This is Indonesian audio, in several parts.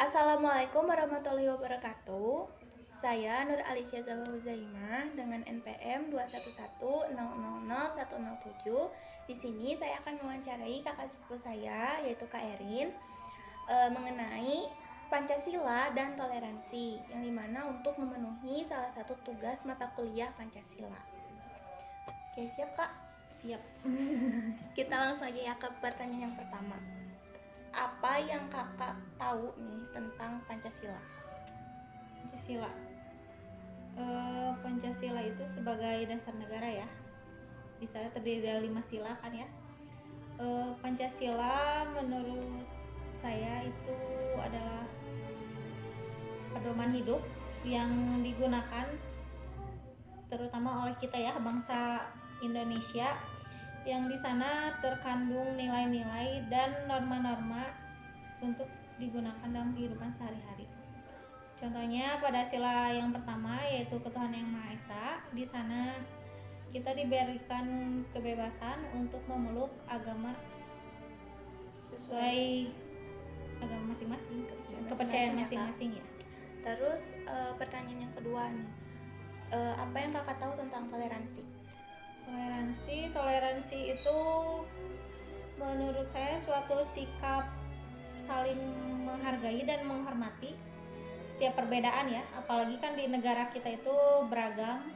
Assalamualaikum warahmatullahi wabarakatuh. Saya Nur Alicia Zawah Huzaimah dengan NPM 211000107. Di sini saya akan mewawancarai kakak sepupu saya yaitu Kak Erin mengenai Pancasila dan toleransi, yang dimana untuk memenuhi salah satu tugas mata kuliah Pancasila. Oke, siap Kak? Siap. Kita langsung aja ya ke pertanyaan yang pertama. Apa yang kakak tahu nih tentang Pancasila? Pancasila itu sebagai dasar negara ya, bisa terdiri dari 5 sila kan ya. Pancasila menurut saya itu adalah pedoman hidup yang digunakan terutama oleh kita ya, bangsa Indonesia, yang di sana terkandung nilai-nilai dan norma-norma untuk digunakan dalam kehidupan sehari-hari. Contohnya pada sila yang pertama yaitu ketuhanan yang Maha Esa. Di sana kita diberikan kebebasan untuk memeluk agama sesuai agama masing-masing, kepercayaan masing-masing ya. Terus pertanyaan yang kedua nih, apa yang kakak tahu tentang toleransi? Toleransi itu menurut saya suatu sikap saling menghargai dan menghormati setiap perbedaan ya, apalagi kan di negara kita itu beragam,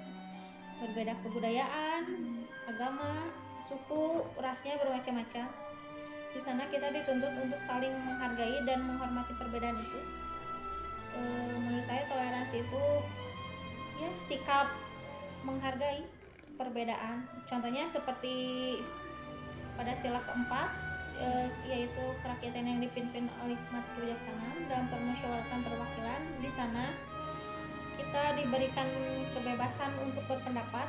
berbeda kebudayaan, agama, suku, rasnya bermacam-macam. Di sana kita dituntut untuk saling menghargai dan menghormati perbedaan itu. Menurut saya toleransi itu ya sikap menghargai perbedaan. Contohnya seperti pada sila keempat, yaitu kerakyatan yang dipimpin oleh hikmat kebijaksanaan dalam permusyawaratan perwakilan. Di sana kita diberikan kebebasan untuk berpendapat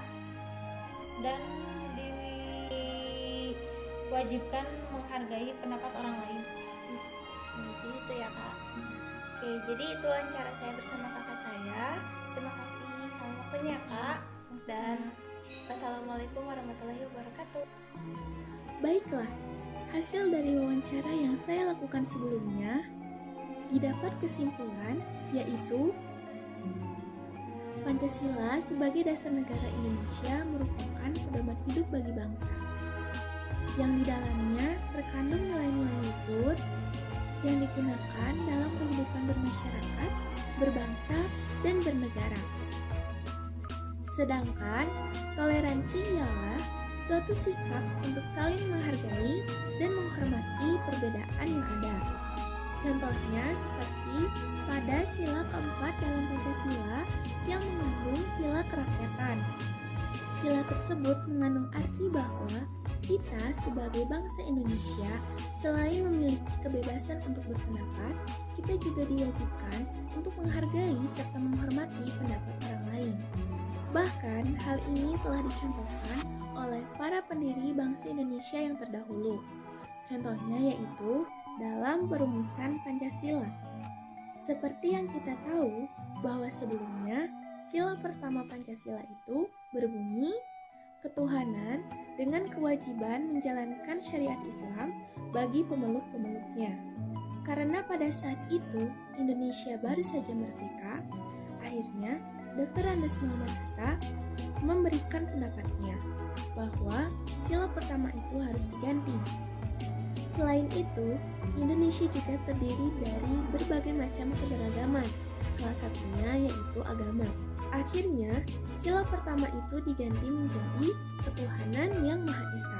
dan diwajibkan menghargai pendapat orang lain. Gitu ya Kak. Oke, jadi itu wawancara saya bersama kakak saya. Terima kasih sama waktunya Kak. Dan Assalamualaikum warahmatullahi wabarakatuh. Baiklah, hasil dari wawancara yang saya lakukan sebelumnya didapat kesimpulan yaitu Pancasila sebagai dasar negara Indonesia merupakan pedoman hidup bagi bangsa yang di dalamnya terkandung nilai-nilai luhur yang digunakan dalam kehidupan bermasyarakat, berbangsa, dan bernegara. Sedangkan toleransi ialah suatu sikap untuk saling menghargai dan menghormati perbedaan yang ada. Contohnya seperti pada sila keempat dalam Pancasila yang mengandung sila kerakyatan. Sila tersebut mengandung arti bahwa kita sebagai bangsa Indonesia selain memiliki kebebasan untuk berpendapat, kita juga diwajibkan untuk menghargai serta menghormati pendapat orang lain. Bahkan hal ini telah dicontohkan oleh para pendiri bangsa Indonesia yang terdahulu. Contohnya yaitu dalam perumusan Pancasila. Seperti yang kita tahu bahwa sebelumnya sila pertama Pancasila itu berbunyi ketuhanan dengan kewajiban menjalankan syariat Islam bagi pemeluk-pemeluknya. Karena pada saat itu Indonesia baru saja merdeka, akhirnya Dr. Andes Muhammad Hatta memberikan pendapatnya bahwa sila pertama itu harus diganti. Selain itu, Indonesia juga terdiri dari berbagai macam keberagaman, salah satunya yaitu agama. Akhirnya, sila pertama itu diganti menjadi ketuhanan yang Maha Esa.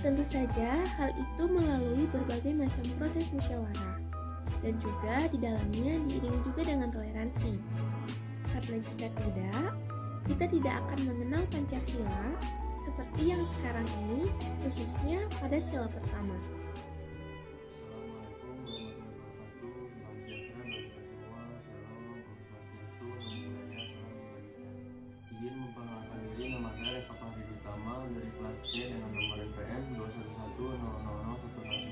Tentu saja hal itu melalui berbagai macam proses musyawarah dan juga di dalamnya diiringi juga dengan toleransi. Karena jika tidak, kita tidak akan mengenal Pancasila seperti yang sekarang ini, khususnya pada sila pertama. Izin memperkenalkan diri, nama saya Reva Fahri Utama dari kelas C dengan nomor NPM 211000109.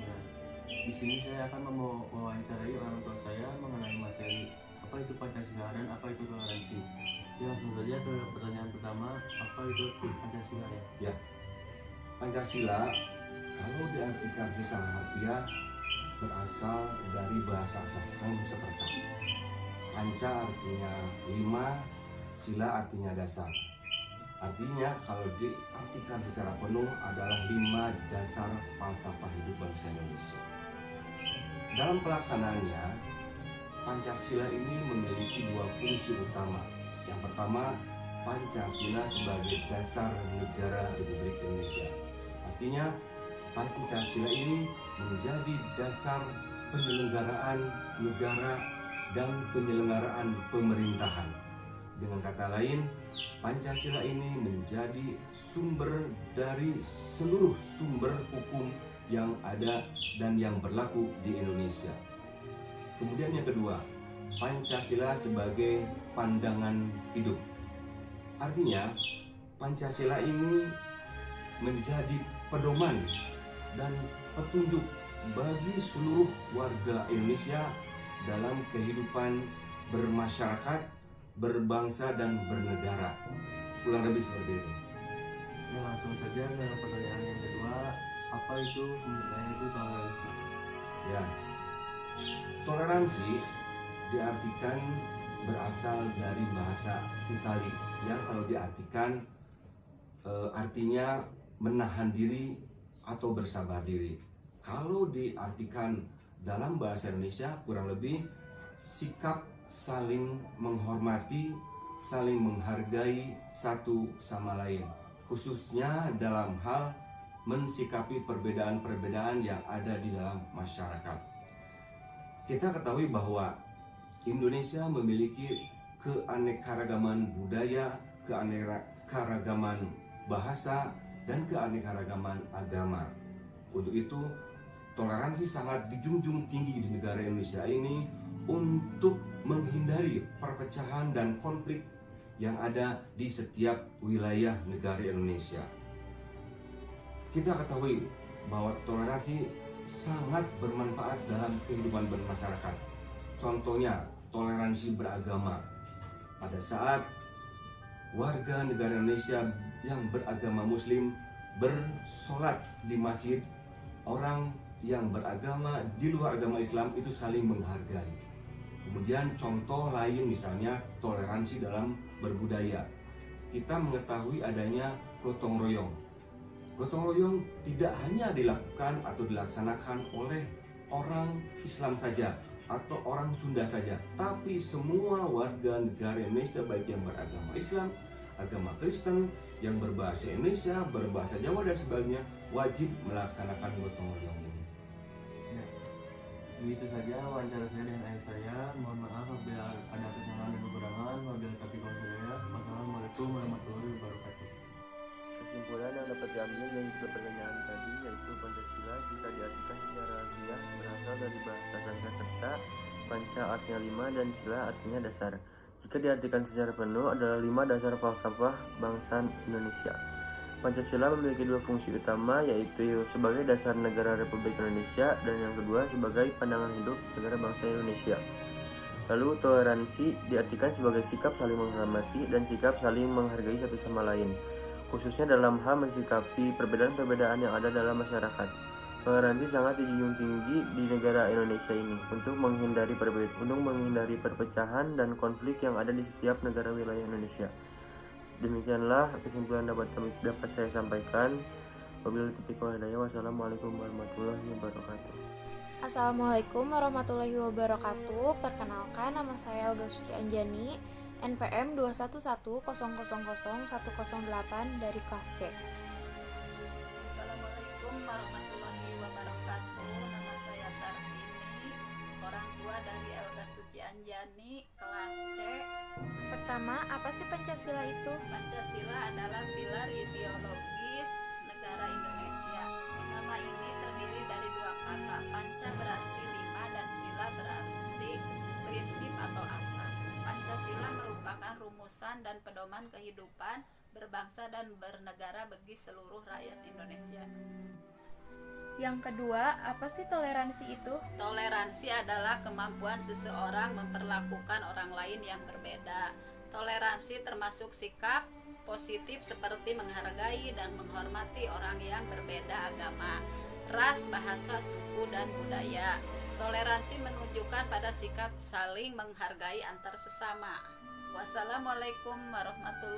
Di sini saya akan mewawancarai orang tua saya mengenai materi apa itu Pancasila dan apa itu toleransi. Langsung saja ke pertanyaan pertama, apa itu Pancasila ya? Ya, Pancasila kalau diartikan secara harfiah berasal dari bahasa Sanskerta. Panca artinya 5, sila artinya dasar. Artinya kalau diartikan secara penuh adalah 5 dasar falsafah hidup bangsa Indonesia. Dalam pelaksanaannya, Pancasila ini memiliki 2 fungsi utama. Yang pertama, Pancasila sebagai dasar negara Republik Indonesia. Artinya, Pancasila ini menjadi dasar penyelenggaraan negara dan penyelenggaraan pemerintahan. Dengan kata lain, Pancasila ini menjadi sumber dari seluruh sumber hukum yang ada dan yang berlaku di Indonesia. Kemudian yang kedua, Pancasila sebagai pandangan hidup. Artinya, Pancasila ini menjadi pedoman dan petunjuk bagi seluruh warga Indonesia dalam kehidupan bermasyarakat, berbangsa, dan bernegara. Kurang lebih seperti itu. Ya, langsung saja ke pertanyaan yang kedua, apa itu toleransi? Ya, toleransi diartikan berasal dari bahasa Itali yang kalau diartikan artinya menahan diri atau bersabar diri. Kalau diartikan dalam bahasa Indonesia kurang lebih sikap saling menghormati, saling menghargai satu sama lain, khususnya dalam hal mensikapi perbedaan-perbedaan yang ada di dalam masyarakat. Kita ketahui bahwa Indonesia memiliki keanekaragaman budaya, keanekaragaman bahasa, dan keanekaragaman agama. Untuk itu, toleransi sangat dijunjung tinggi di negara Indonesia ini untuk menghindari perpecahan dan konflik yang ada di setiap wilayah negara Indonesia. Kita ketahui bahwa toleransi sangat bermanfaat dalam kehidupan bermasyarakat. Contohnya, toleransi beragama. Pada saat warga negara Indonesia yang beragama Muslim bersolat di masjid, orang yang beragama di luar agama Islam itu saling menghargai. Kemudian contoh lain misalnya toleransi dalam berbudaya. Kita mengetahui adanya gotong royong. Gotong royong tidak hanya dilakukan atau dilaksanakan oleh orang Islam saja atau orang Sunda saja, tapi semua warga negara Indonesia baik yang beragama Islam, agama Kristen, yang berbahasa Indonesia, berbahasa Jawa dan sebagainya wajib melaksanakan gotong royong ini. Ya, begitu saja wawancara saya dengan ayah saya. Mohon maaf apabila ada kesalahan dan kekurangan. Wabillahi taufiq wal hidayah. Wassalamualaikum warahmatullahi wabarakatuh. Kesimpulan yang dapat diambil dari dua pertanyaan tadi yaitu Pancasila jika diartikan secara harfiah berasal dari bahasa Sanskerta. Panca artinya 5 dan sila artinya dasar. Jika diartikan secara penuh adalah 5 dasar falsafah bangsa Indonesia. Pancasila memiliki 2 fungsi utama yaitu sebagai dasar negara Republik Indonesia dan yang kedua sebagai pandangan hidup negara bangsa Indonesia. Lalu toleransi diartikan sebagai sikap saling menghormati dan sikap saling menghargai satu sama lain, khususnya dalam hal mensikapi perbedaan-perbedaan yang ada dalam masyarakat. Toleransi sangat dijunjung tinggi di negara Indonesia ini untuk menghindari perpecahan dan konflik yang ada di setiap negara wilayah Indonesia. Demikianlah kesimpulan dapat saya sampaikan. Wabillahi taufiq wal hidayah. Wassalamualaikum warahmatullahi wabarakatuh. Assalamualaikum warahmatullahi wabarakatuh. Perkenalkan, nama saya Elga Suci Anjani, NPM 211000108 dari kelas C. Assalamualaikum warahmatullahi wabarakatuh. Nama saya Tarmini, orang tua dari Elga Suci Anjani, kelas C. Pertama, apa sih Pancasila itu? Pancasila adalah pilar ideologis negara Indonesia. Nama ini terdiri dari 2 kata. Panca berarti 5 dan sila berarti prinsip atau asas. Pancasila merupakan rumusan dan pedoman kehidupan berbangsa dan bernegara bagi seluruh rakyat Indonesia. Yang kedua, apa sih toleransi itu? Toleransi adalah kemampuan seseorang memperlakukan orang lain yang berbeda. Toleransi termasuk sikap positif seperti menghargai dan menghormati orang yang berbeda agama, ras, bahasa, suku, dan budaya. Toleransi menunjukkan pada sikap saling menghargai antar sesama. Wassalamualaikum warahmatullahi